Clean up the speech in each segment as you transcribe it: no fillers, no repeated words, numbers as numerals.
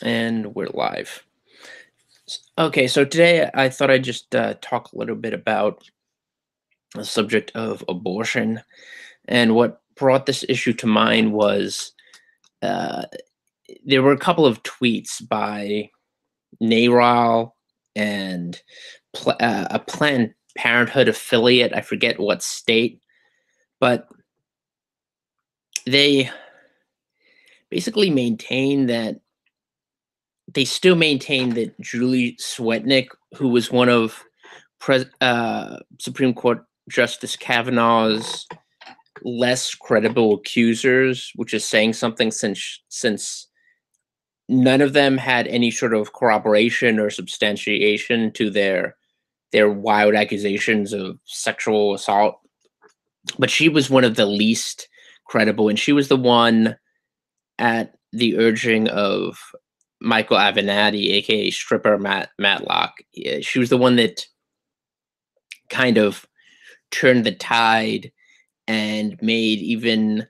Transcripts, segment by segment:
And we're live. Okay, so today I thought I'd just talk a little bit about the subject of abortion. And what brought this issue to mind was uh, there were a couple of tweets by NARAL and a Planned Parenthood affiliate. I forget what state, but they basically maintain that they still maintain that Julie Swetnick, who was one of Supreme Court Justice Kavanaugh's less credible accusers, which is saying something since none of them had any sort of corroboration or substantiation to their wild accusations of sexual assault. But she was one of the least credible, and she was the one at the urging of Michael Avenatti, aka Stripper Matlock. She was the one that kind of turned the tide and made even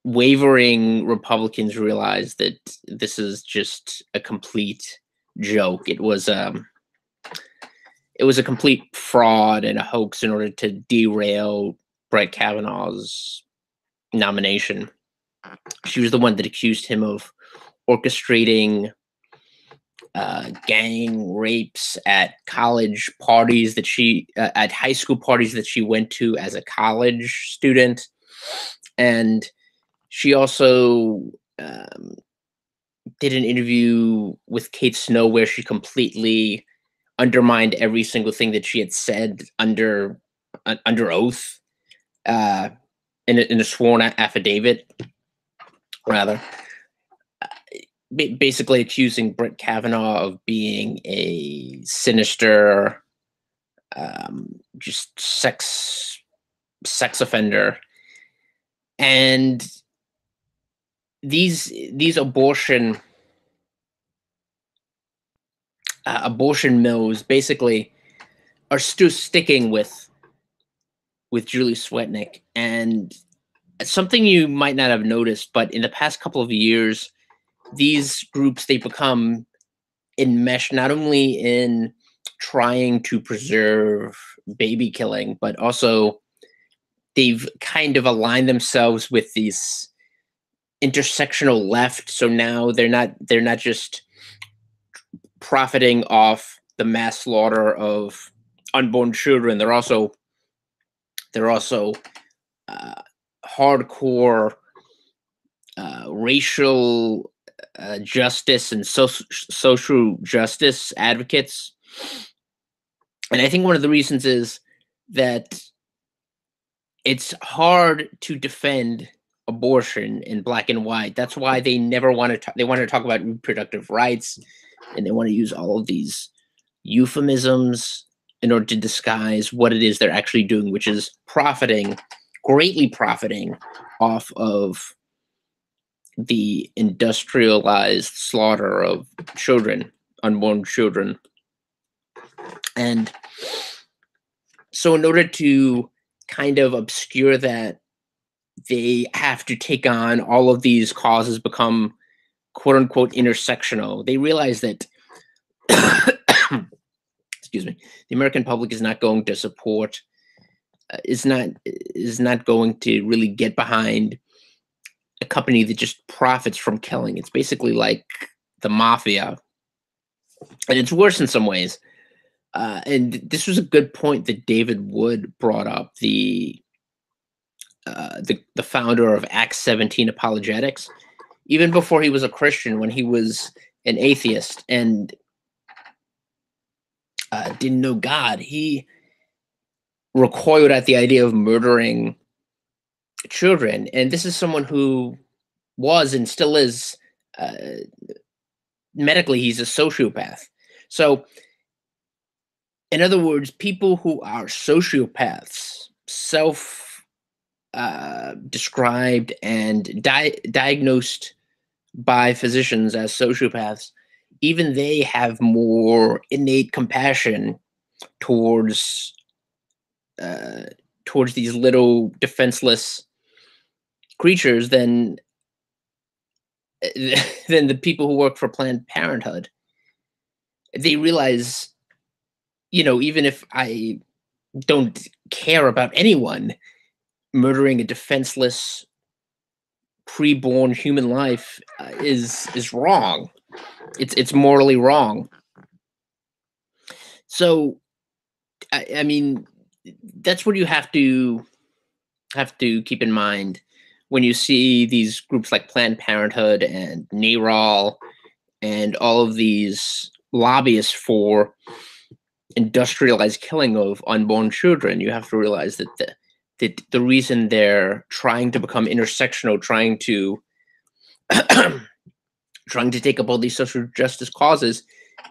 wavering Republicans realize that this is just a complete joke. It was a complete fraud and a hoax in order to derail Brett Kavanaugh's nomination. She was the one that accused him of orchestrating gang rapes at college parties that at high school parties that she went to as a college student. And she also did an interview with Kate Snow where she completely undermined every single thing that she had said under oath, in a sworn affidavit, rather. Basically accusing Brett Kavanaugh of being a sinister, just sex offender. And these abortion mills basically are still sticking with Julie Swetnick. And something you might not have noticed, but in the past couple of years, these groups, they become enmeshed not only in trying to preserve baby killing, but also they've kind of aligned themselves with these intersectional left. So now they're not just profiting off the mass slaughter of unborn children. They're also hardcore racial justice and social justice advocates. And I think one of the reasons is that it's hard to defend abortion in black and white. That's why they never want to. They want to talk about reproductive rights, and they want to use all of these euphemisms in order to disguise what it is they're actually doing, which is greatly profiting off of the industrialized slaughter of children, unborn children. And so in order to kind of obscure that, they have to take on all of these causes, become quote unquote intersectional. They realize that excuse me, the American public is not going to support, is not going to really get behind a company that just profits from killing. It's basically like the mafia, and it's worse in some ways. And this was a good point that David Wood brought up, the founder of Acts 17 Apologetics, even before he was a Christian, when he was an atheist and didn't know God. He recoiled at the idea of murdering children. And this is someone who was and still is, medically, he's a sociopath. So, in other words, people who are sociopaths, self described and diagnosed by physicians as sociopaths, even they have more innate compassion towards these little defenseless creatures than than the people who work for Planned Parenthood. They realize, even if I don't care about anyone, murdering a defenseless preborn human life is wrong. It's morally wrong. So I mean, that's what you have to keep in mind when you see these groups like Planned Parenthood and NARAL and all of these lobbyists for industrialized killing of unborn children. You have to realize that the reason they're trying to become intersectional, trying to trying to take up all these social justice causes,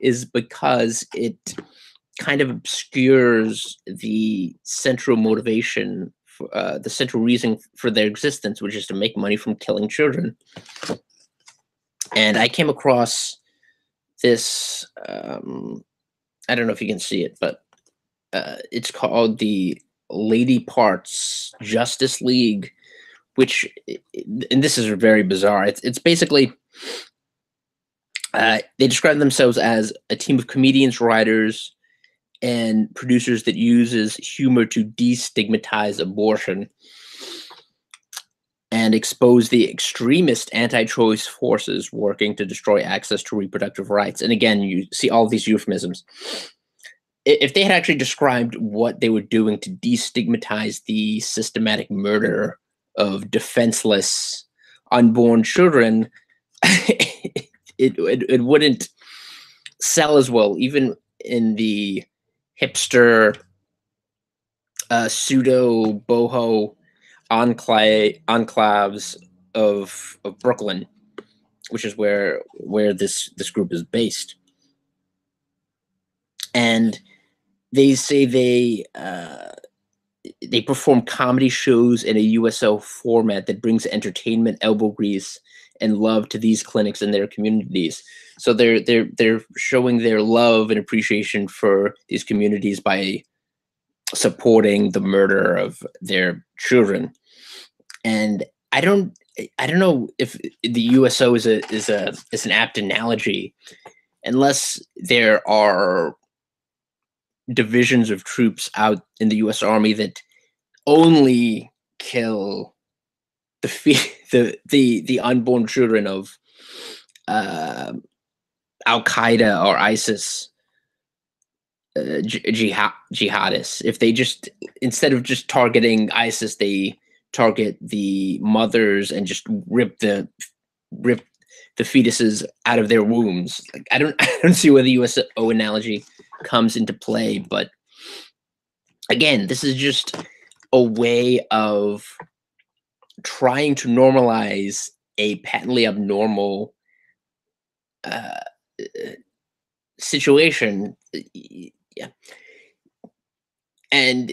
is because it kind of obscures the central motivation, the central reason for their existence, which is to make money from killing children. And I came across this. I don't know if you can see it, but it's called the Lady Parts Justice League, which, and this is very bizarre. It's basically they describe themselves as a team of comedians, writers, and producers that uses humor to destigmatize abortion and expose the extremist anti-choice forces working to destroy access to reproductive rights. And again, you see all these euphemisms. If they had actually described what they were doing to destigmatize the systematic murder of defenseless unborn children, it wouldn't sell as well, even in the hipster pseudo boho enclaves of Brooklyn, which is where this group is based. And they say they perform comedy shows in a USO format that brings entertainment, elbow grease, and love to these clinics and their communities. So they're showing their love and appreciation for these communities by supporting the murder of their children. And I don't know if the USO is an apt analogy, unless there are divisions of troops out in the U.S. Army that only kill the unborn children of Al Qaeda or ISIS jihadists. If they just, instead of just targeting ISIS, they target the mothers and just rip the fetuses out of their wombs. Like, I don't see where the USO analogy comes into play, but again, this is just a way of trying to normalize a patently abnormal situation. Yeah. And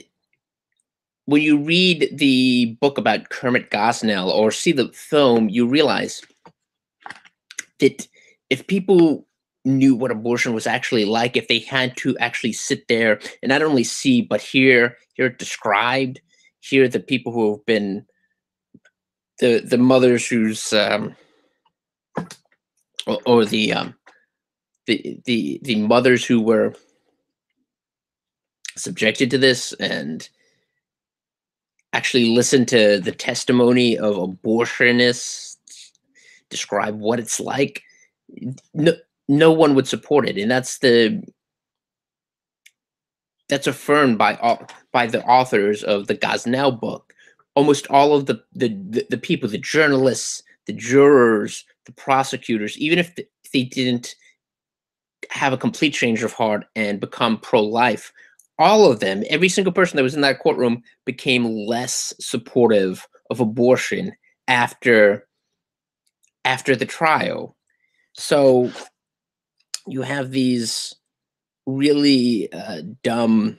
when you read the book about Kermit Gosnell or see the film, you realize that if people knew what abortion was actually like, if they had to actually sit there and not only see but hear it described, hear the people who have been the mothers who's or the mothers who were subjected to this, and actually listen to the testimony of abortionists describe what it's like, no one would support it. And that's affirmed by the authors of the Gosnell book. Almost all of the people, the journalists, the jurors, the prosecutors, even if they didn't have a complete change of heart and become pro-life, all of them, every single person that was in that courtroom, became less supportive of abortion after the trial. So you have these really dumb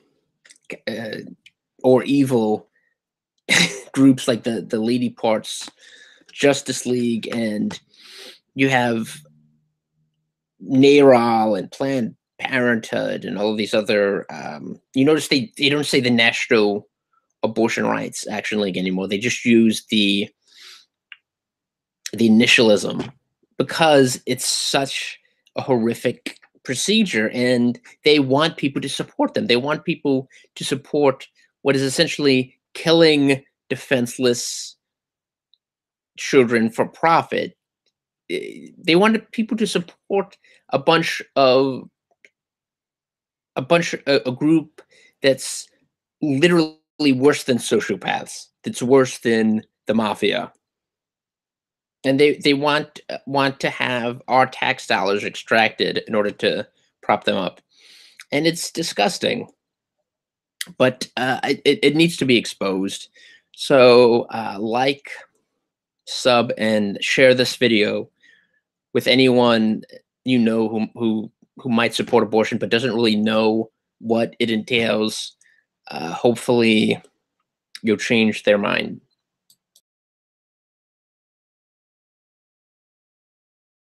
or evil groups like the Lady Parts Justice League, and you have NARAL and Planned Parenthood and all of these other. You notice they don't say the National Abortion Rights Action League anymore. They just use the initialism because it's such a horrific procedure, and they want people to support them. They want people to support what is essentially killing defenseless children for profit. They wanted people to support a bunch of a group that's literally worse than sociopaths. That's worse than the mafia. And they want to have our tax dollars extracted in order to prop them up. And it's disgusting, but it needs to be exposed. So like, sub, and share this video with anyone you know who might support abortion but doesn't really know what it entails. Hopefully, you'll change their mind.